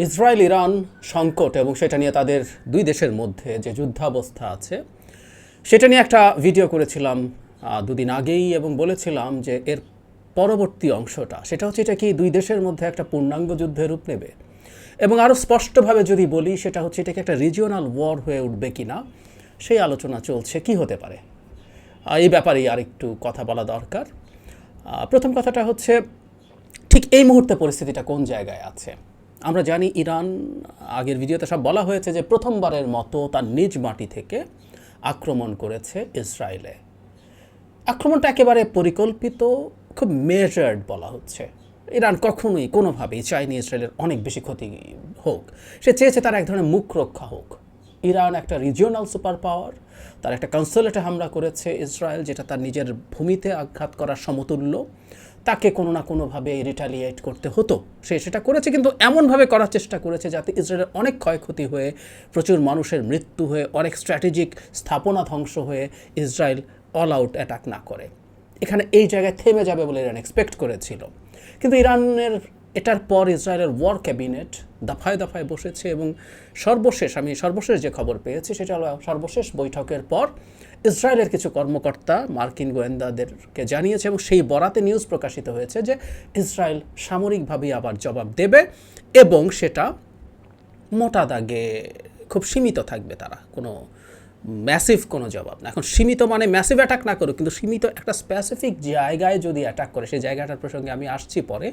Israel Iran সংকট এবং সেটা নিয়ে তাদের দুই দেশের মধ্যে যে যুদ্ধাবস্থা আছে সেটা নিয়ে একটা ভিডিও করেছিলাম দুদিন আগেই এবং বলেছিলাম যে এর পরবর্তী অংশটা সেটা হচ্ছে এটা কি দুই দেশের মধ্যে একটা পূর্ণাঙ্গ যুদ্ধের রূপ নেবে এবং আরও স্পষ্টভাবে যদি বলি সেটা হচ্ছে এটা কি একটা রিজিওনাল ওয়ার হয়ে উঠবে কি না সেই আলোচনা চলছে কি হতে পারে এই ব্যাপারেই আর একটু কথা বলা দরকার। প্রথম কথাটা হচ্ছে ঠিক এই মুহূর্তে পরিস্থিতিটা কোন জায়গায় আছে। আমরা জানি ইরান আগের ভিডিওতে সব বলা হয়েছে যে প্রথমবারের মতো তার নিজ মাটি থেকে আক্রমণ করেছে ইসরায়েলে। আক্রমণটা একেবারে পরিকল্পিত, খুব মেজার্ড বলা হচ্ছে। ইরান কখনোই কোনোভাবেই চায়নি ইসরায়েলের অনেক বেশি ক্ষতি হোক, সে চেয়েছে তার এক ধরনের মুখ রক্ষা হোক। ইরান একটা রিজিওনাল সুপার পাওয়ার, তার একটা কনসুলেটে হামলা করেছে ইসরায়েল যেটা তার নিজের ভূমিতে আঘাত করার সমতুল্য। তাকে কোনো না কোনোভাবে রিটালিয়েট করতে হতো, সে সেটা করেছে, কিন্তু এমনভাবে করার চেষ্টা করেছে যাতে ইসরায়েলের অনেক ক্ষয়ক্ষতি হয়ে, প্রচুর মানুষের মৃত্যু হয়ে, অনেক স্ট্র্যাটেজিক স্থাপনা ধ্বংস হয়ে ইসরায়েল অল আউট অ্যাটাক না করে। এখানে এই জায়গায় থেমে যাবে বলে ইরান এক্সপেক্ট করেছিল, কিন্তু ইরানের এটার পর ইসরায়েলের ওয়ার ক্যাবিনেট দফায় দফায় বসেছে এবং আমি সর্বশেষ যে খবর পেয়েছি সেটা হলো সর্বশেষ বৈঠকের পর ইসরায়েলের কিছু কর্মকর্তা মার্কিন গোয়েন্দাদেরকে জানিয়েছে এবং সেই বরাতে নিউজ প্রকাশিত হয়েছে যে ইসরায়েল সামরিকভাবেই আবার জবাব দেবে এবং সেটা মোটা দাগে খুব সীমিত থাকবে, তারা কোনো ম্যাসিভ কোনো জবাব না। এখন সীমিত মানে ম্যাসিভ অ্যাটাক না করুক, কিন্তু সীমিত একটা স্পেসিফিক জায়গায় যদি অ্যাটাক করে, সেই জায়গাটার প্রসঙ্গে আমি আসছি পরে,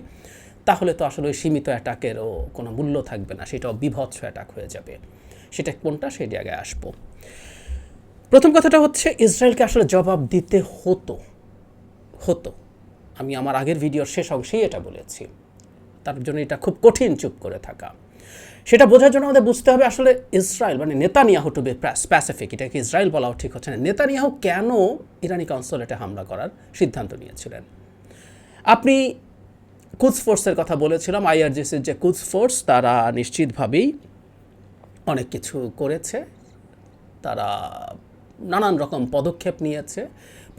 তাহলে তো আসলে ওই সীমিত অ্যাটাকেরও কোনো মূল্য থাকবে না, সেটাও বিভৎস অ্যাটাক হয়ে যাবে। সেটা কোনটা সেই জায়গায় আসবো। প্রথম কথাটা হচ্ছে ইসরায়েলকে আসলে জবাব দিতে হতো। আমি আমার আগের ভিডিওর শেষ অংশেই এটা বলেছি, তার জন্য এটা খুব কঠিন চুপ করে থাকা। সেটা বোঝার জন্য আমাদের বুঝতে হবে আসলে ইসরায়েল মানে নেতানিয়াহু, টু বি স্পেসিফিক, এটাকে ইসরায়েল বলাও ঠিক হচ্ছে না, নেতানিয়াহু কেন ইরানি কনসুলেটে হামলা করার সিদ্ধান্ত নিয়েছিলেন। আপনি কুদস ফোর্সের কথা বলেছিলাম, আইআরজিসির যে কুদস ফোর্স, তারা নিশ্চিতভাবেই অনেক কিছু করেছে, তারা নানান রকম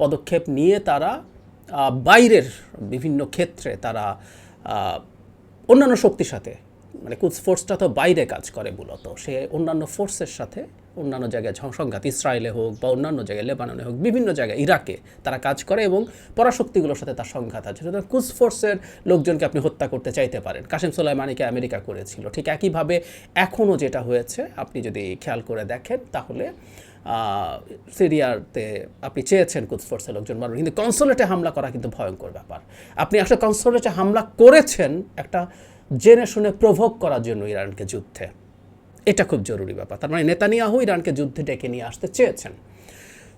পদক্ষেপ নিয়ে তারা বাইরের বিভিন্ন ক্ষেত্রে তারা অন্যান্য শক্তির সাথে, মানে কুদস ফোর্সটা তো বাইরে কাজ করে মূলত, সে অন্যান্য ফোর্সের সাথে অন্যান্য জায়গায় সংঘাত, ইসরায়েলে হোক বা অন্যান্য জায়গায়, লেবাননে হোক, বিভিন্ন জায়গায়, ইরাকে তারা কাজ করে এবং পরাশক্তিগুলোর সাথে তার সংঘাত আছে। সুতরাং কুদস ফোর্সের লোকজনকে আপনি হত্যা করতে চাইতে পারেন। কাসেম সোলাইমানিকে আমেরিকা করেছিল, ঠিক একইভাবে এখনও যেটা হয়েছে আপনি যদি খেয়াল করে দেখেন তাহলে সিরিয়াতে আপনি চেয়েছেন কুদস ফোর্সের লোকজন মারবেন, কিন্তু কনসুলেটে হামলা করা কিন্তু ভয়ঙ্কর ব্যাপার। আপনি আসলে কনসুলেটে হামলা করেছেন একটা জেনে শুনে প্রভোগ করার জন্য ইরানকে যুদ্ধে, এটা খুব জরুরি ব্যাপার। তার মানে নেতানিয়াহু ইরানকে যুদ্ধে ডেকে নিয়ে আসতে চেয়েছেন।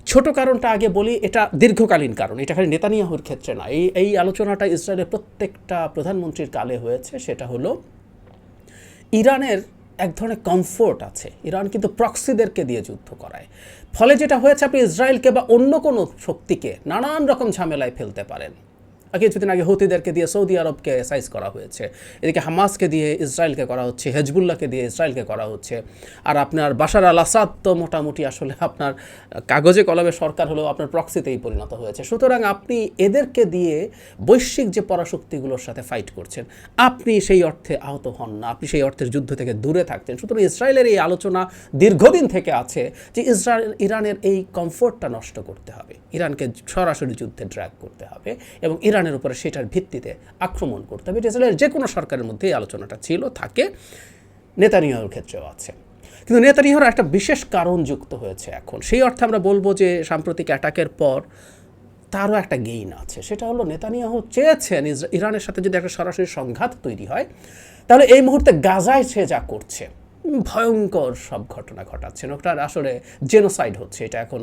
ছোট কারণটা আগে বলি, এটা দীর্ঘকালীন কারণ, এটা খালি নেতানিয়াহুর ক্ষেত্রে না, এই আলোচনাটা ইসরায়েলের প্রত্যেকটা প্রধানমন্ত্রীর কালে হয়েছে। সেটা হলো ইরানের এক ধরনের কমফোর্ট আছে, ইরান কিন্তু প্রক্সিদেরকে দিয়ে যুদ্ধ করায়, ফলে যেটা হয়েছে আপনি ইসরায়েলকে বা অন্য কোনো শক্তিকে নানান রকম ঝামেলায় ফেলতে পারেন। কিছুদিন আগে হুতিদেরকে দিয়ে সৌদি আরবকে সাইজ করা হয়েছে, এদিকে হামাসকে দিয়ে ইসরায়েলকে করা হচ্ছে, হেজবুল্লাহকে দিয়ে ইসরায়েলকে করা হচ্ছে, আর আপনার বাশার আল আসাদ তো মোটামুটি আসলে আপনার কাগজে কলমে সরকার হলেও আপনার প্রক্সিতেই পরিণত হয়েছে। সুতরাং আপনি এদেরকে দিয়ে বৈশ্বিক যে পরাশক্তিগুলোর সাথে ফাইট করছেন, আপনি সেই অর্থে আহত হন না, আপনি সেই অর্থের যুদ্ধ থেকে দূরে থাকছেন। সুতরাং ইসরায়েলের এই আলোচনা দীর্ঘদিন থেকে আছে যে ইরানের এই কমফোর্টটা নষ্ট করতে হবে, ইরানকে সরাসরি যুদ্ধে ড্র্যাগ করতে হবে এবং ইরানের উপরে সেটার ভিত্তিতে আক্রমণ করতে হবে। ইসরায়েলের যে কোনো সরকারের মধ্যে এই আলোচনাটা ছিল, থাকে, নেতানিয়াহুর ক্ষেত্রেও আছে। কিন্তু নেতানিয়াহুর একটা বিশেষ কারণ যুক্ত হয়েছে এখন, সেই অর্থে আমরা বলবো যে সাম্প্রতিক অ্যাটাকের পর তারও একটা গেইন আছে। সেটা হলো নেতানিয়াহু চেয়েছেন ইরানের সাথে যদি একটা সরাসরি সংঘাত তৈরি হয়, তাহলে এই মুহূর্তে গাজায় সে যা করছে ভয়ঙ্কর সব ঘটনা ঘটাচ্ছেন, ওটার আসলে জেনোসাইড হচ্ছে, এটা এখন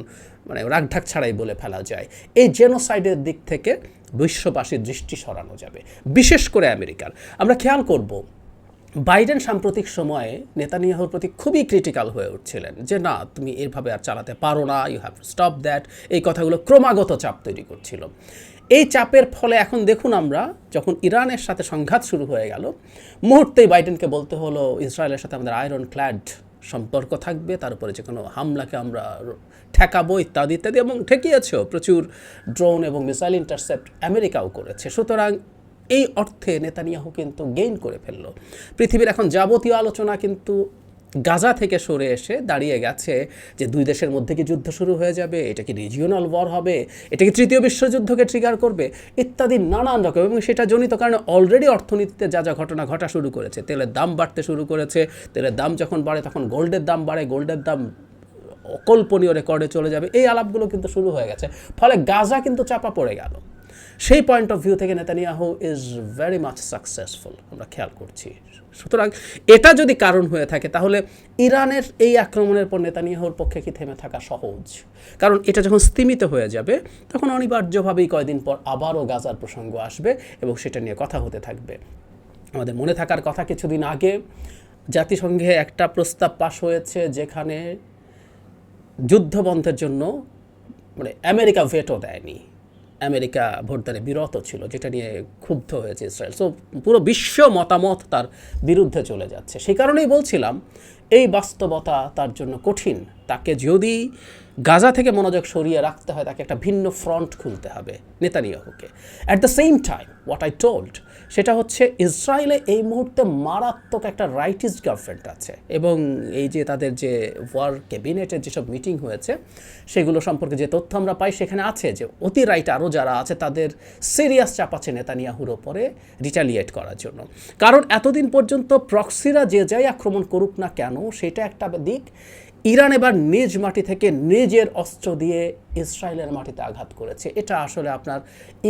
মানে রাগঢাক ছাড়াই বলে ফেলা যায়। এই জেনোসাইডের দিক থেকে বিশ্ববাসীর দৃষ্টি সরানো যাবে, বিশেষ করে আমেরিকার। আমরা খেয়াল করব বাইডেন সাম্প্রতিক সময়ে নেতানিয়াহুর প্রতি খুবই ক্রিটিক্যাল হয়ে উঠছিলেন যে না, তুমি এভাবে আর চালাতে পারো না, you have to stop that. এই কথাগুলো ক্রমাগত চাপ তৈরি করছিল। এই চাপের ফলে এখন দেখুন, আমরা যখন ইরানের সাথে সংঘাত শুরু হয়ে গেল, মুহূর্তেই বাইডেনকে বলতে হলো ইসরায়েলের সাথে আমাদের আয়রন ক্ল্যাড সম্পর্ক থাকবে, তার উপরে যে কোনো হামলাকে আমরা ঠেকাবো ইত্যাদি ইত্যাদি, এবং ঠেকিয়েছেও। প্রচুর ড্রোন এবং মিসাইল ইন্টারসেপ্ট আমেরিকাও করেছে। সুতরাং এই অর্থে নেতানিয়াহু কিন্তু গেইন করে ফেলল। পৃথিবীর এখন যাবতীয় আলোচনা কিন্তু গাজা থেকে সরে এসে দাঁড়িয়ে গেছে যে দুই দেশের মধ্যে কি যুদ্ধ শুরু হয়ে যাবে, এটা কি রিজিওনাল ওয়ার হবে, এটা কি তৃতীয় বিশ্বযুদ্ধকে ট্রিগার করবে, ইত্যাদি নানান রকম। এবং সেটা জনিত কারণে অলরেডি অর্থনীতিতে যা যা ঘটনা ঘটা শুরু করেছে, তেলের দাম বাড়তে শুরু করেছে, তেলের দাম যখন বাড়ে তখন গোল্ডের দাম বাড়ে, গোল্ডের দাম অকল্পনীয় রেকর্ডে চলে যাবে, এই আলাপগুলো কিন্তু শুরু হয়ে গেছে। ফলে গাজা কিন্তু চাপা পড়ে গেল। সেই পয়েন্ট অফ ভিউ থেকে Netanyahu is very much successful, আমরা খেয়াল করছি। সুতরাং এটা যদি কারণ হয়ে থাকে তাহলে ইরানের এই আক্রমণের পর নেতানিয়াহুর পক্ষে কি থেমে থাকা সহজ? কারণ এটা যখন স্তিমিত হয়ে যাবে তখন অনিবার্যভাবেই কয়দিন পর আবারও গাজার প্রসঙ্গ আসবে এবং সেটা নিয়ে কথা হতে থাকবে। আমাদের মনে থাকার কথা, কিছুদিন আগে জাতিসংঘে একটা প্রস্তাব পাশ হয়েছে যেখানে যুদ্ধবন্ধের জন্য মানে আমেরিকা ভেটো দেয়নি, আমেরিকা ভোটদানে বিরত ছিল, যেটা নিয়ে ক্ষুব্ধ হয়েছে ইসরায়েল। সো পুরো বিশ্ব মতামত তার বিরুদ্ধে চলে যাচ্ছে। সেই কারণেই বলছিলাম এই বাস্তবতা তার জন্য কঠিন। তাকে যদি গাজা থেকে মনোযোগ সরিয়ে রাখতে হয়, তাকে একটা ভিন্ন ফ্রন্ট খুলতে হবে নেতানিয়াহুকে। At the same time what I told, সেটা হচ্ছে ইসরায়েলে এই মুহূর্তে মারাত্মক একটা রাইটিস্ট গভর্নমেন্ট আছে এবং এই যে তাদের যে ওয়ার ক্যাবিনেটের যেসব মিটিং হয়েছে সেগুলো সম্পর্কে যে তথ্য আমরা পাই, সেখানে আছে যে অতি রাইট আরও যারা আছে তাদের সিরিয়াস চাপ আছে নেতানিয়াহুর ওপরে রিটালিয়েট করার জন্য। কারণ এতদিন পর্যন্ত প্রক্সিরা যে যাই আক্রমণ করুক না কেন, সেটা একটা দিক, ইরান এবার নিজ মাটি থেকে নিজের অস্ত্র দিয়ে ইসরায়েলের মাটিতে আঘাত করেছে। এটা আসলে আপনার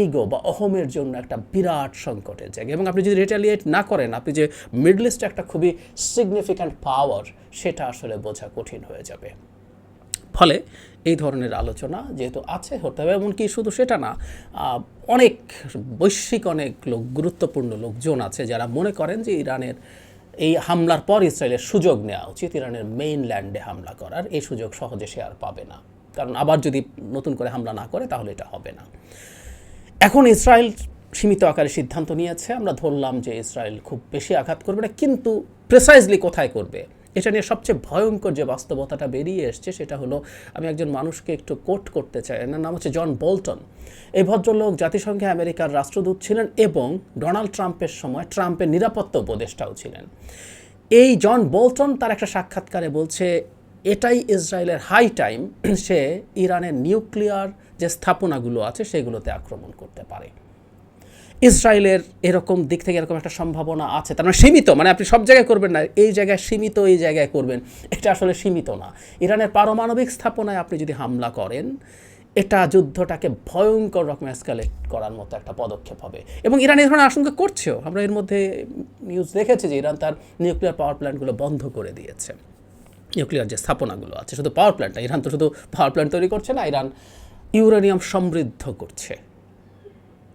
ইগো বা অহমের জন্য একটা বিরাট সংকটের জায়গা। এবং আপনি যদি রিটালিয়েট না করেন, আপনি যে মিডল ইস্টে একটা খুবই সিগনিফিক্যান্ট পাওয়ার, সেটা আসলে বোঝা কঠিন হয়ে যাবে। ফলে এই ধরনের আলোচনা যেহেতু আছে হতে হবে, এমনকি শুধু সেটা না, অনেক বৈশ্বিক অনেক লোক, গুরুত্বপূর্ণ লোকজন আছে যারা মনে করেন যে ইরানের এই হামলার পর ইসরায়েলের সুযোগ নেওয়া উচিত, ইরানের মেইনল্যান্ডে হামলা করার। এই সুযোগ সহজে সে আর পাবে না, কারণ আবার যদি নতুন করে হামলা না করে তাহলে এটা হবে না। এখন ইসরায়েল সীমিত আকারে সিদ্ধান্ত নিয়েছে, আমরা ধরলাম যে ইসরায়েল খুব বেশি আঘাত করবে না, কিন্তু প্রিসাইজলি কোথায় করবে এটা নিয়ে সবচেয়ে ভয়ঙ্কর যে বাস্তবতাটা বেরিয়ে এসছে সেটা হলো, আমি একজন মানুষকে একটু কোট করতে চাই, এনার নাম হচ্ছে জন বোল্টন। এই ভদ্রলোক জাতিসংঘে আমেরিকার রাষ্ট্রদূত ছিলেন এবং ডোনাল্ড ট্রাম্পের সময় ট্রাম্পের নিরাপত্তা উপদেষ্টাও ছিলেন। এই জন বোল্টন তার একটা সাক্ষাৎকারে বলছে এটাই ইসরায়েলের হাই টাইম সে ইরানের নিউক্লিয়ার যে স্থাপনাগুলো আছে সেগুলোতে আক্রমণ করতে পারে। ইসরায়েলের এরকম দিক থেকে এরকম একটা সম্ভাবনা আছে, তার মানে সীমিত, মানে আপনি সব জায়গায় করবেন না, এই জায়গায় সীমিত, এই জায়গায় করবেন, এটা আসলে সীমিত না। ইরানের পারমাণবিক স্থাপনায় আপনি যদি হামলা করেন, এটা যুদ্ধটাকে ভয়ঙ্কর রকম এসকালেট করার মতো একটা পদক্ষেপ হবে। এবং ইরান এই ধরনের আশঙ্কা করছেও। আমরা এর মধ্যে নিউজ দেখেছি যে ইরান তার নিউক্লিয়ার পাওয়ার প্ল্যান্টগুলো বন্ধ করে দিয়েছে, নিউক্লিয়ার যে স্থাপনাগুলো আছে। শুধু পাওয়ার প্ল্যান্টটা, ইরান তো শুধু পাওয়ার প্ল্যান্ট তৈরি করছে না, ইরান ইউরেনিয়াম সমৃদ্ধ করছে।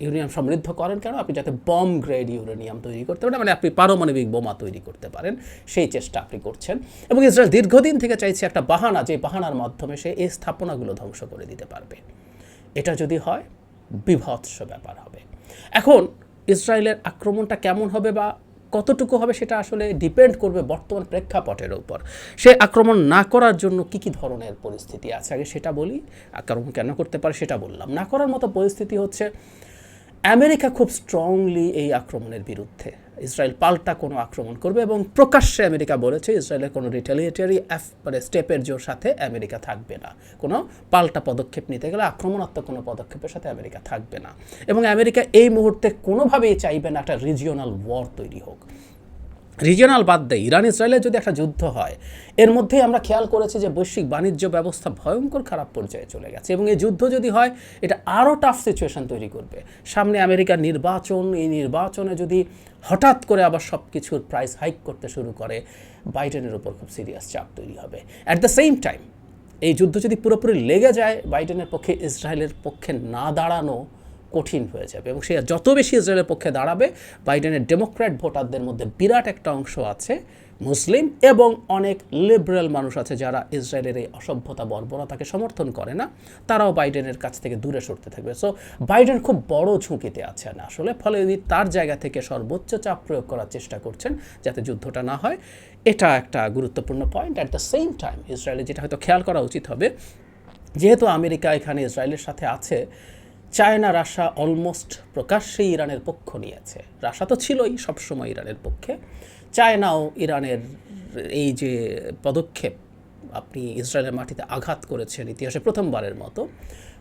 ইউরেনিয়াম সমৃদ্ধ করেন কেন? আপনি যাতে বম গ্রেড ইউরেনিয়াম তৈরি করতে পারেন, মানে আপনি পারমাণবিক বোমা তৈরি করতে পারেন, সেই চেষ্টা আপনি করছেন। এবং ইসরায়েল দীর্ঘদিন থেকে চাইছে একটা বাহানা, যে বাহানার মাধ্যমে সে এই স্থাপনাগুলো ধ্বংস করে দিতে পারবে। এটা যদি হয় বিভৎস ব্যাপার হবে। এখন ইসরায়েলের আক্রমণটা কেমন হবে বা কতটুকু হবে সেটা আসলে ডিপেন্ড করবে বর্তমান প্রেক্ষাপটের উপর। সে আক্রমণ না করার জন্য কী কী ধরনের পরিস্থিতি আছে আগে সেটা বলি। আক্রমণ কেন করতে পারে সেটা বললাম। না করার মতো পরিস্থিতি হচ্ছে, আমেরিকা খুব স্ট্রংলি এই আক্রমণের বিরুদ্ধে, ইসরায়েল পাল্টা কোনো আক্রমণ করবে এবং প্রকাশ্যে আমেরিকা বলেছে ইসরায়েলের কোনো রিটালিয়েটারি মানে স্টেপের জোর সাথে আমেরিকা থাকবে না, কোনো পাল্টা পদক্ষেপ নিতে গেলে আক্রমণাত্মক কোনো পদক্ষেপের সাথে আমেরিকা থাকবে না। এবং আমেরিকা এই মুহূর্তে কোনোভাবেই চাইবে না একটা রিজিওনাল ওয়ার তৈরি হোক। রিজিওনাল বাদ দেয়, ইরান ইসরায়েলের যদি একটা যুদ্ধ হয়, এর মধ্যেই আমরা খেয়াল করেছি যে বৈশ্বিক বাণিজ্য ব্যবস্থা ভয়ঙ্কর খারাপ পর্যায়ে চলে গেছে। এবং এই যুদ্ধ যদি হয় এটা আরও টাফ সিচুয়েশান তৈরি করবে। সামনে আমেরিকার নির্বাচন, এই নির্বাচনে যদি হঠাৎ করে আবার সব কিছুর প্রাইস হাইক করতে শুরু করে, বাইডেনের উপর খুব সিরিয়াস চাপ তৈরি হবে। অ্যাট দ্য সেম টাইম এই যুদ্ধ যদি পুরোপুরি লেগে যায়, বাইডেনের পক্ষে ইসরায়েলের পক্ষে না দাঁড়ানো কঠিন হয়ে যাবে। এবং সে যত বেশি ইসরায়েলের পক্ষে দাঁড়াবে, বাইডেনের ডেমোক্র্যাট ভোটারদের মধ্যে বিরাট একটা অংশ আছে মুসলিম এবং অনেক লিবারেল মানুষ আছে যারা ইসরায়েলের এই অসভ্যতা বর্বরতাকে সমর্থন করে না, তারাও বাইডেনের কাছ থেকে দূরে সরতে থাকবে। সো বাইডেন খুব বড় ঝুঁকিতে আছেন আসলে। ফলে উনি তার জায়গা থেকে সর্বোচ্চ চাপ প্রয়োগ করার চেষ্টা করছেন যাতে যুদ্ধটা না হয়। এটা একটা গুরুত্বপূর্ণ point. At the same time ইসরায়েলের যেটা হয়তো খেয়াল করা উচিত হবে, যেহেতু আমেরিকা এখানে ইসরায়েলের সাথে আছে, চায়না রাশিয়া অলমোস্ট প্রকাশ্যেই ইরানের পক্ষ নিয়েছে। রাশিয়া তো ছিলই সবসময় ইরানের পক্ষে, চায়নাও ইরানের এই যে পদক্ষেপ, আপনি ইসরায়েলের মাটিতে আঘাত করেছেন ইতিহাসে প্রথমবারের মতো,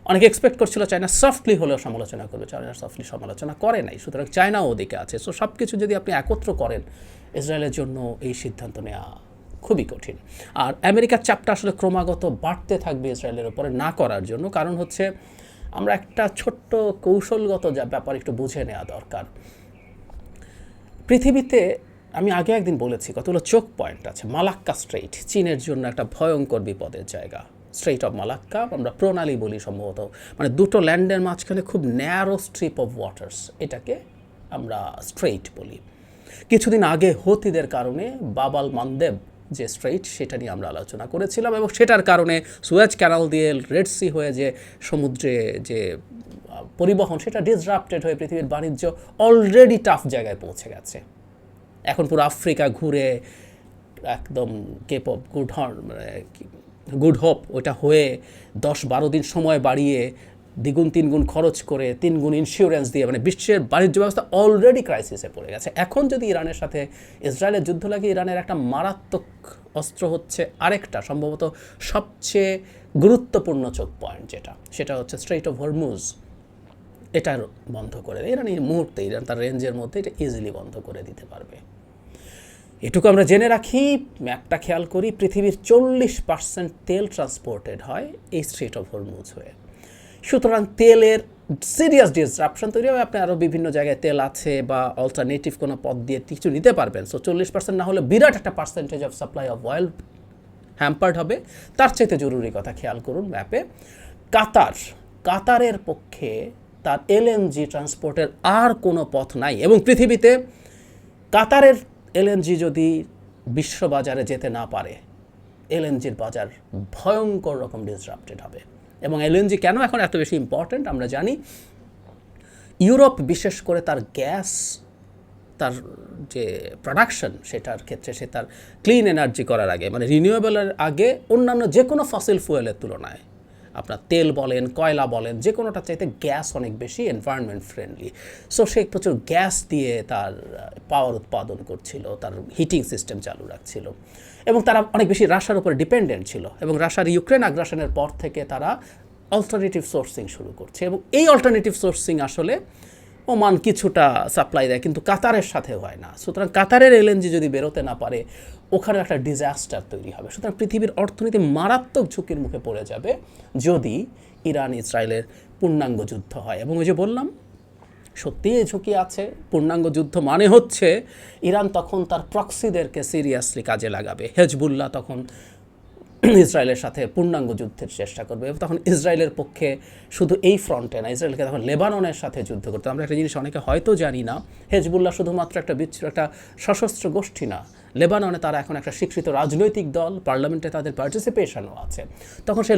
অনেকে এক্সপেক্ট করছিল চায়না সফটলি হলেও সমালোচনা করবে, চায়না সফটলি সমালোচনা করে নাই, সুতরাং চায়নাও ওদিকে আছে। সো সব কিছু যদি আপনি একত্র করেন, ইসরায়েলের জন্য এই সিদ্ধান্ত নেওয়া খুবই কঠিন। আর আমেরিকার চাপটা আসলে ক্রমাগত বাড়তে থাকবে ইসরায়েলের উপরে না করার জন্য, কারণ হচ্ছে আমরা একটা ছোট্ট কৌশলগত ব্যাপার একটু বুঝে নেওয়া দরকার। পৃথিবীতে আমি আগে একদিন বলেছি কতগুলো চোখ পয়েন্ট আছে। মালাক্কা স্ট্রেইট চীনের জন্য একটা ভয়ঙ্কর বিপদের জায়গা। স্ট্রেইট অফ মালাক্কা আমরা প্রণালী বলি সম্ভবত, মানে দুটো ল্যান্ডের মাঝখানে খুব ন্যারো স্ট্রিপ অফ ওয়াটার্স, এটাকে আমরা স্ট্রেইট বলি। কিছুদিন আগে হুতিদের কারণে বাবাল মানদেব যে স্ট্রেইট, সেটা নিয়ে আমরা আলোচনা করেছিলাম, এবং সেটার কারণে সুয়েজ ক্যানাল দিয়ে রেড সি হয়ে যে সমুদ্রে যে পরিবহন, সেটা ডিসরাপ্টেড হয়ে পৃথিবীর বাণিজ্য অলরেডি টাফ জায়গায় পৌঁছে গেছে। এখন পুরো আফ্রিকা ঘুরে একদম কেপ অফ গুড হোপ ওটা হয়ে 10-12 দিন সময় বাড়িয়ে দ্বিগুণ তিনগুণ খরচ করে 3 গুণ ইন্স্যুরেন্স দিয়ে, মানে বিশ্বের বাণিজ্য ব্যবস্থা অলরেডি ক্রাইসিসে পড়ে গেছে। এখন যদি ইরানের সাথে ইসরায়েলের যুদ্ধ লাগে, ইরানের একটা মারাত্মক অস্ত্র হচ্ছে আরেকটা সম্ভবত সবচেয়ে গুরুত্বপূর্ণ চোখ পয়েন্ট, সেটা হচ্ছে স্ট্রেইট অফ হরমুজ। এটার বন্ধ করে দেয় ইরান এই মুহূর্তে, ইরান তার রেঞ্জের মধ্যে এটা ইজিলি বন্ধ করে দিতে পারবে। এটুকু আমরা জেনে রাখি, ম্যাপটা খেয়াল করি, পৃথিবীর 40% তেল ট্রান্সপোর্টেড হয় এই স্ট্রেইট অফ হরমুজ হয়ে। সুতরাং তেলের সিরিয়াস ডিসরাপশন তৈরি হবে। আপনি আরও বিভিন্ন জায়গায় তেল আছে বা অল্টারনেটিভ কোনো পথ দিয়ে কিছু নিতে পারবেন। সো 40% না হলে বিরাট একটা percentage of supply of oil hampered হবে। তার চাইতে জরুরি কথা খেয়াল করুন ম্যাপে, কাতারের পক্ষে তার এলএনজি ট্রান্সপোর্টের আর কোনো পথ নাই, এবং পৃথিবীতে কাতারের এলএনজি যদি বিশ্ববাজারে যেতে না পারে, এলএনজির বাজার ভয়ঙ্কর রকম ডিসরাপ্টেড হবে। এবং এলএনজি কেন এখন এত বেশি ইম্পর্ট্যান্ট আমরা জানি। ইউরোপ বিশেষ করে তার গ্যাস, তার যে প্রোডাকশন, সেটার ক্ষেত্রে সে তার ক্লিন এনার্জি করার আগে, মানে রিনিউয়েবলের আগে অন্যান্য যে কোনো ফসিল ফুয়েলের তুলনায়, আপনার তেল বলেন, কয়লা বলেন, যে কোনোটা চাইতে গ্যাস অনেক বেশি এনভায়রনমেন্ট ফ্রেন্ডলি। সো সে প্রচুর গ্যাস দিয়ে তার পাওয়ার উৎপাদন করছিল, তার হিটিং সিস্টেম চালু রাখছিল, এবং তারা অনেক বেশি রাশিয়ার উপর ডিপেন্ডেন্ট ছিল। এবং রাশিয়ার ইউক্রেন আগ্রাসনের পর থেকে তারা অল্টারনেটিভ সোর্সিং শুরু করছে, এবং এই অল্টারনেটিভ সোর্সিং আসলে ওমান কিছুটা সাপ্লাই দেয়, কিন্তু কাতারের সাথে হয় না। সুতরাং কাতারের এলএনজি যদি বেরোতে না পারে, ওখানে একটা ডিজাস্টার তৈরি হবে। সুতরাং পৃথিবীর অর্থনীতি মারাত্মক ঝুঁকির মুখে পড়ে যাবে যদি ইরান ইসরায়েলের পূর্ণাঙ্গ যুদ্ধ হয়। এবং ওই যে বললাম, সত্যিই এই ঝুঁকি আছে। পূর্ণাঙ্গ যুদ্ধ মানে হচ্ছে ইরান তখন তার প্রক্সিদেরকে সিরিয়াসলি কাজে লাগাবে। হেজবুল্লাহ তখন ইসরায়েলের সাথে পূর্ণাঙ্গ যুদ্ধের চেষ্টা করবে, এবং তখন ইসরায়েলের পক্ষে শুধু এই ফ্রন্টে না, ইসরায়েলকে তখন লেবাননের সাথে যুদ্ধ করতে। আমরা একটা জিনিস অনেকে হয়তো জানি না, হেজবুল্লাহ শুধুমাত্র একটা সশস্ত্র গোষ্ঠী না, লেবাননে তারা এখন একটা স্বীকৃত রাজনৈতিক দল, পার্লামেন্টে তাদের পার্টিসিপেশনও আছে। তখন সে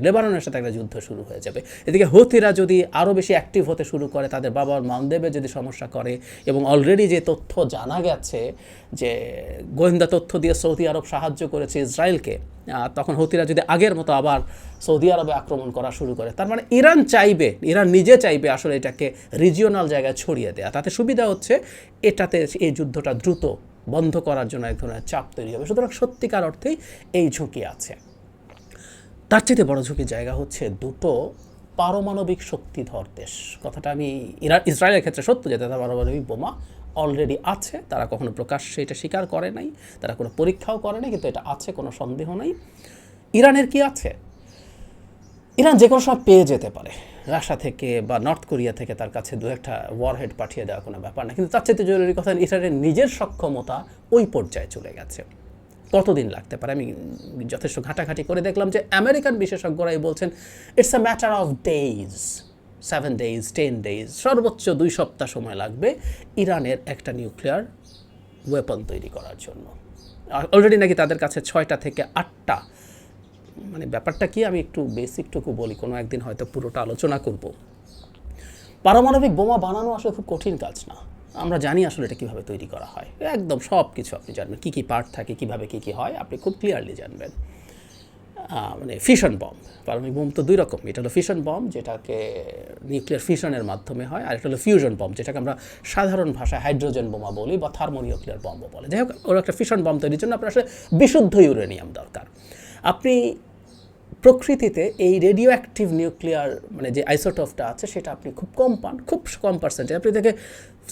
লেবাননের সাথে একটা যুদ্ধ শুরু হয়ে যাবে। এদিকে হুথিরা যদি আরও বেশি অ্যাক্টিভ হতে শুরু করে, তাদের বাবার মানদেবে যদি সমস্যা করে, এবং অলরেডি যে তথ্য জানা গেছে যে গোয়েন্দা তথ্য দিয়ে সৌদি আরব সাহায্য করেছে ইসরায়েলকে, তখন হুথিরা যদি আগের মতো আবার সৌদি আরবে আক্রমণ করা শুরু করে, তার মানে ইরান নিজে চাইবে আসলে এটাকে রিজিওনাল জায়গায় ছড়িয়ে দেওয়া। তাতে সুবিধা হচ্ছে এটাতে এই যুদ্ধটা দ্রুত বন্ধ করার জন্য এক ধরনের চাপ তৈরি হবে। সুতরাং সত্যিকার অর্থেই এই ঝুঁকি আছে। তার চেয়ে বড় ঝুঁকির জায়গা হচ্ছে দুটো পারমাণবিক শক্তিধর দেশ। কথাটা আমি ইসরায়েলের ক্ষেত্রে সত্য যে তাদের পারমাণবিক বোমা অলরেডি আছে, তারা কখনো প্রকাশ্যে এটা স্বীকার করে নাই, তারা কোনো পরীক্ষাও করে নাই, কিন্তু এটা আছে, কোনো সন্দেহ নাই। ইরানের কি আছে? ইরান যে কোনো সময় পেয়ে যেতে পারে রাশিয়া থেকে বা নর্থ কোরিয়া থেকে, তার কাছে দু একটা ওয়ারহেড পাঠিয়ে দেওয়া কোনো ব্যাপার না। কিন্তু তার চাইতে জরুরি কথা, ইরানের নিজের সক্ষমতা ওই পর্যায়ে চলে গেছে। কতদিন লাগতে পারে? আমি যথেষ্ট ঘাটাঘাটি করে দেখলাম যে আমেরিকান বিশেষজ্ঞরাই বলছেন it's a matter of days, 7 days 10 days, সর্বোচ্চ 2 সপ্তাহ সময় লাগবে ইরানের একটা নিউক্লিয়ার ওয়েপন তৈরি করার জন্য। অলরেডি নাকি তাদের কাছে 6টা থেকে 8টা, মানে ব্যাপারটা কি আমি একটু বেসিকটুকু বলি, কোনো একদিন হয়তো পুরোটা আলোচনা করব। পারমাণবিক বোমা বানানো আসলে খুব কঠিন কাজ না। আমরা জানি আসলে এটা কীভাবে তৈরি করা হয়, একদম সব কিছু আপনি জানবেন, কী কী পার্ট থাকে, কীভাবে কী কী হয়, আপনি খুব ক্লিয়ারলি জানবেন। মানে ফিশন বম। পারমাণবিক বোম তো দুই রকম, এটা হলো ফিশন বম যেটাকে নিউক্লিয়ার ফিশনের মাধ্যমে হয়, আর এটা হলো ফিউশন বম যেটাকে আমরা সাধারণ ভাষায় হাইড্রোজেন বোমা বলি বা থার্মোনিউক্লিয়ার বম্বও বলে। যাই হোক, ওর একটা ফিশন বম তৈরির জন্য আপনার আসলে বিশুদ্ধ ইউরেনিয়াম দরকার। আপনি প্রকৃতিতে এই রেডিও অ্যাক্টিভ নিউক্লিয়ার মানে যে আইসোটোপটা আছে সেটা আপনি খুব কম পান, খুব কম পার্সেন্টেজ। আপনি থেকে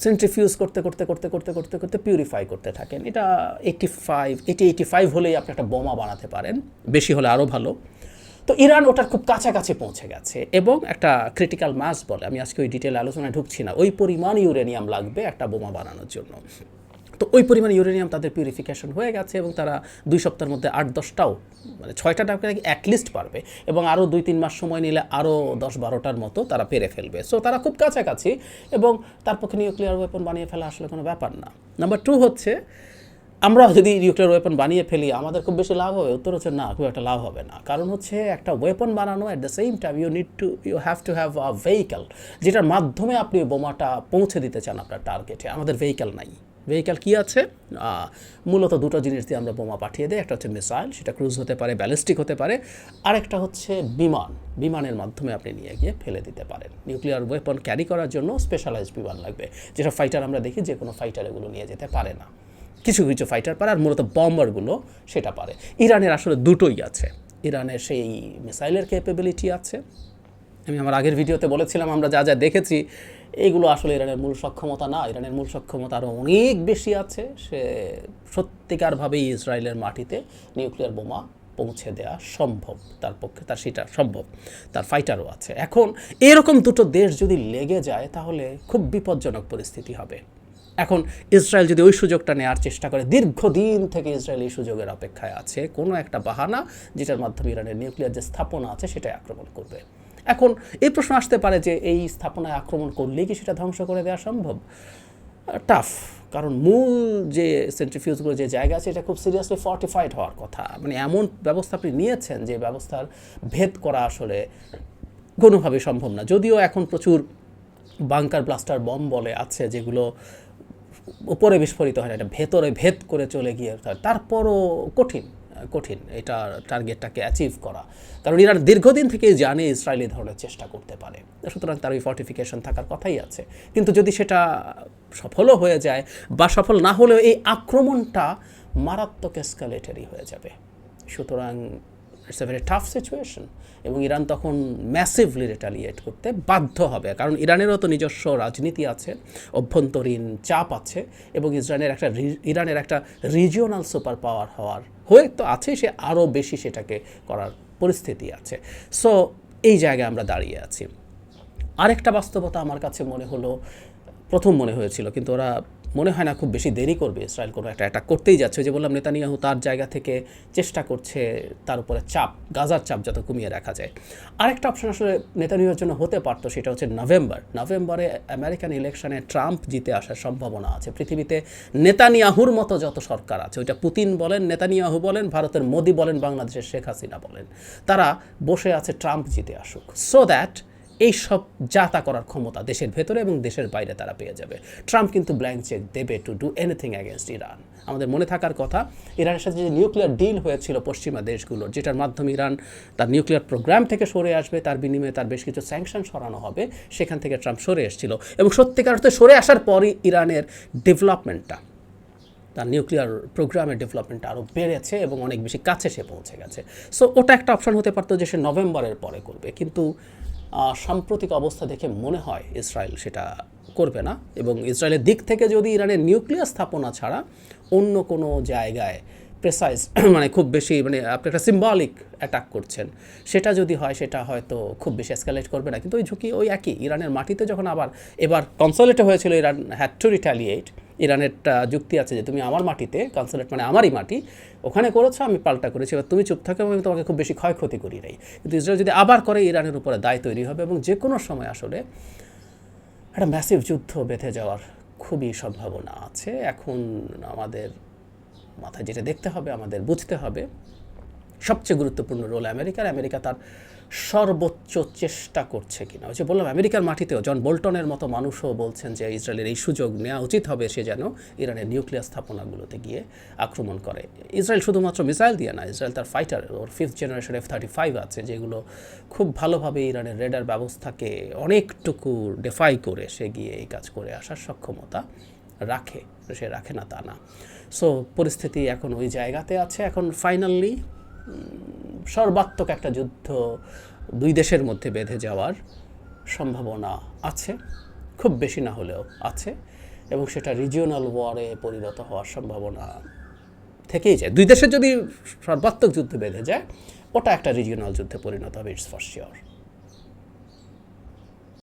সেন্ট্রিফিউজ করতে করতে করতে করতে করতে করতে পিউরিফাই করতে থাকেন। এটা 85 হলেই আপনি একটা বোমা বানাতে পারেন, বেশি হলে আরও ভালো। তো ইরান ওটার খুব কাছাকাছি পৌঁছে গেছে এবং একটা ক্রিটিক্যাল মাস বলে, আমি আজকে ওই ডিটেল আলোচনায় ঢুকছি না, ওই পরিমাণ ইউরেনিয়াম লাগবে একটা বোমা বানানোর জন্য। তো ওই পরিমাণ ইউরেনিয়াম তাদের পিউরিফিকেশন হয়ে গেছে এবং তারা 2 সপ্তাহের মধ্যে 8-10টাও মানে 6টা টাকা অ্যাটলিস্ট পারবে এবং আরও 2-3 মাস সময় নিলে আরও 10-12টার মতো তারা পেরে ফেলবে। সো তারা খুব কাছাকাছি এবং তার পক্ষে নিউক্লিয়ার ওয়েপন বানিয়ে ফেলা আসলে কোনো ব্যাপার না। নাম্বার 2 হচ্ছে, আমরা যদি নিউক্লিয়ার ওয়েপন বানিয়ে ফেলি আমাদের খুব বেশি লাভ হবে? উত্তর হচ্ছে না, খুব একটা লাভ হবে না। কারণ হচ্ছে একটা ওয়েপন বানানো at the same time you have to have a vehicle যেটার মাধ্যমে আপনি বোমাটা পৌঁছে দিতে চান আপনার টার্গেটে। আমাদের ভেহিক্যাল নাই। ভেহিক্যাল কী আছে? মূলত দুটো জিনিস দিয়ে আমরা বোমা পাঠিয়ে দিই। একটা হচ্ছে মিসাইল, সেটা ক্রুজ হতে পারে, ব্যালিস্টিক হতে পারে, আরেকটা হচ্ছে বিমানের মাধ্যমে আপনি নিয়ে গিয়ে ফেলে দিতে পারেন। নিউক্লিয়ার ওয়েপন ক্যারি করার জন্য স্পেশালাইজড বিমান লাগবে, যেটা ফাইটার আমরা দেখি যে কোনো ফাইটার এগুলো নিয়ে যেতে পারে না। কিছু কিছু ফাইটার পারে, আর মূলত বম্বারগুলো সেটা পারে। ইরানের আসলে দুটোই আছে। ইরানের সেই মিসাইলের ক্যাপেবিলিটি আছে, আমি আমার আগের ভিডিওতে বলেছিলাম আমরা যা যা দেখেছি এইগুলো আসলে ইরানের মূল সক্ষমতা না। ইরানের মূল সক্ষমতা আরও অনেক বেশি আছে। সে সত্যিকারভাবেই ইসরায়েলের মাটিতে নিউক্লিয়ার বোমা পৌঁছে দেওয়া সম্ভব, তার পক্ষে তার সেটা সম্ভব, তার ফাইটারও আছে। এখন এরকম দুটো দেশ যদি লেগে যায় তাহলে খুব বিপজ্জনক পরিস্থিতি হবে। এখন ইসরায়েল যদি ওই সুযোগটা নেওয়ার চেষ্টা করে, দীর্ঘদিন থেকে ইসরায়েল এই সুযোগের অপেক্ষায় আছে, কোনো একটা বাহানা যেটার মাধ্যমে ইরানের নিউক্লিয়ার যে স্থাপনা আছে সেটাই আক্রমণ করবে। এখন এই প্রশ্ন আসতে পারে যে এই স্থাপনায় আক্রমণ করলেই কি সেটা ধ্বংস করে দেওয়া সম্ভব? টাফ, কারণ মূল যে সেন্ট্রিফিউজগুলো যে জায়গা আছে এটা খুব সিরিয়াসলি ফর্টিফাইড হওয়ার কথা। মানে এমন ব্যবস্থা আপনি নিয়েছেন যে ব্যবস্থার ভেদ করা আসলে কোনোভাবে সম্ভব না। যদিও এখন প্রচুর বাংকার ব্লাস্টার বম বলে আছে যেগুলো উপরে বিস্ফোরিত হয় না, এটা ভেতরে ভেদ করে চলে গিয়ে, তারপরও কঠিন এটা টার্গেটটাকে অ্যাচিভ করা। কারণ ইরান দীর্ঘদিন থেকেই জানে ইসরায়েল এই ধরনের চেষ্টা করতে পারে, সুতরাং তার ওই ফর্টিফিকেশন থাকার কথাই আছে। কিন্তু যদি সেটা সফলও হয়ে যায় বা সফল না হলেও এই আক্রমণটা মারাত্মক এসকালেটরি হয়ে যাবে। সুতরাং it's a very tough situation এবং ইরান তখন ম্যাসিভলি রিটালিয়েট করতে বাধ্য হবে। কারণ ইরানেরও তো নিজস্ব রাজনীতি আছে, অভ্যন্তরীণ চাপ আছে এবং ইরানের একটা রিজিওনাল সুপার পাওয়ার হয়ে তো আছে, সে আরও বেশি সেটাকে করার পরিস্থিতি আছে। সো এই জায়গায় আমরা দাঁড়িয়ে আছি। আরেকটা বাস্তবতা আমার কাছে প্রথম মনে হয়েছিল, কিন্তু ওরা মনে হয় না খুব বেশি দেরি করবে। ইসরায়েল কোনো একটা অ্যাটাক করতেই যাচ্ছে, যে বললাম নেতানিয়াহু তার জায়গা থেকে চেষ্টা করছে তার উপরে গাজার চাপ যত কমিয়ে রাখা যায়। আরেকটা অপশন আসলে নেতানিয়াহুর জন্য হতে পারতো, সেটা হচ্ছে নভেম্বরে আমেরিকান ইলেকশনে ট্রাম্প জিতে আসার সম্ভাবনা আছে। পৃথিবীতে নেতানিয়াহুর মতো যত সরকার আছে, ওইটা পুতিন বলেন, নেতানিয়াহু বলেন, ভারতের মোদি বলেন, বাংলাদেশের শেখ হাসিনা বলেন, তারা বসে আছে ট্রাম্প জিতে আসুক, সো দ্যাট এই সব যাতা করার ক্ষমতা দেশের ভেতরে এবং দেশের বাইরে তারা পেয়ে যাবে। ট্রাম্প কিন্তু ব্ল্যাঙ্ক চেক দেবে to do anything against Iran. আমাদের মনে থাকার কথা, ইরানের সাথে যে নিউক্লিয়ার ডিল হয়েছিল পশ্চিমা দেশগুলোর, যেটার মাধ্যমে ইরান তার নিউক্লিয়ার প্রোগ্রাম থেকে সরে আসবে, তার বিনিময়ে তার বেশ কিছু স্যাংশন সরানো হবে, সেখান থেকে ট্রাম্প সরে এসেছিল এবং সত্যিকার অর্থে সরে আসার পরই ইরানের ডেভেলপমেন্টটা, তার নিউক্লিয়ার প্রোগ্রামের ডেভেলপমেন্টটা আরও বেড়েছে এবং অনেক বেশি কাছে সে পৌঁছে গেছে। সো ওটা একটা অপশন হতে পারতো যে সে নভেম্বরের পরে করবে, কিন্তু সাম্প্রতিক অবস্থা দেখে মনে হয় ইসরায়েল সেটা করবে না। এবং ইসরায়েলের দিক থেকে যদি ইরানের নিউক্লিয়ার স্থাপনা ছাড়া অন্য কোনো জায়গায় প্রেসাইজ মানে খুব বেশি মানে আপনি একটা সিম্বলিক অ্যাটাক করছেন, সেটা যদি হয় সেটা হয়তো খুব বেশি এসকালেট করবে না। কিন্তু ওই ঝুঁকি ওই একই, ইরানের মাটিতে যখন এবার কনসোলেটে হয়েছিল, ইরান হ্যাড টু রিটালিয়েট। ইরানের যুক্তি আছে যে তুমি আমার মাটিতে, কনসোলেট মানে আমারই মাটি, ওখানে করেছো, আমি পাল্টা করেছি, এবার তুমি চুপ থাকো, আমি তোমাকে খুব বেশি ক্ষয়ক্ষতি করি নাই। কিন্তু ইসরায়েল যদি আবার করে, ইরানের উপরে দায় তৈরি হবে এবং যে কোনো সময় আসলে একটা ম্যাসিভ যুদ্ধ বেঁধে যাওয়ার খুবই সম্ভাবনা আছে। এখন আমাদের মাথায় যেটা দেখতে হবে, আমাদের বুঝতে হবে, সবচেয়ে গুরুত্বপূর্ণ রোল আমেরিকা তার সর্বোচ্চ চেষ্টা করছে কিনা। ওই যে বললাম আমেরিকার মাটিতেও জন বোল্টনের মতো মানুষও বলছেন যে ইসরায়েলের এই সুযোগ নেওয়া উচিত হবে, সে যেন ইরানের নিউক্লিয়ার স্থাপনাগুলোতে গিয়ে আক্রমণ করে। ইসরায়েল শুধুমাত্র মিসাইল দিয়ে না, ইসরায়েল তার ফাইটার ওর 5th জেনারেশন F-35 আছে, যেগুলো খুব ভালোভাবে ইরানের রেডার ব্যবস্থাকে অনেকটুকু ডেফাই করে সে গিয়ে এই কাজ করে আসার সক্ষমতা রাখে। সে রাখে না তা না। সো পরিস্থিতি এখন ওই জায়গাতে আছে। এখন ফাইনালি সর্বাত্মক একটা যুদ্ধ দুই দেশের মধ্যে বেঁধে যাওয়ার সম্ভাবনা আছে, খুব বেশি না হলেও আছে, এবং সেটা রিজিওনাল ওয়ারে পরিণত হওয়ার সম্ভাবনা থেকেই যায়। দুই দেশের যদি সর্বাত্মক যুদ্ধ বেঁধে যায়, ওটা একটা রিজিওনাল যুদ্ধে পরিণত হবে, ইটস ফর শিওর।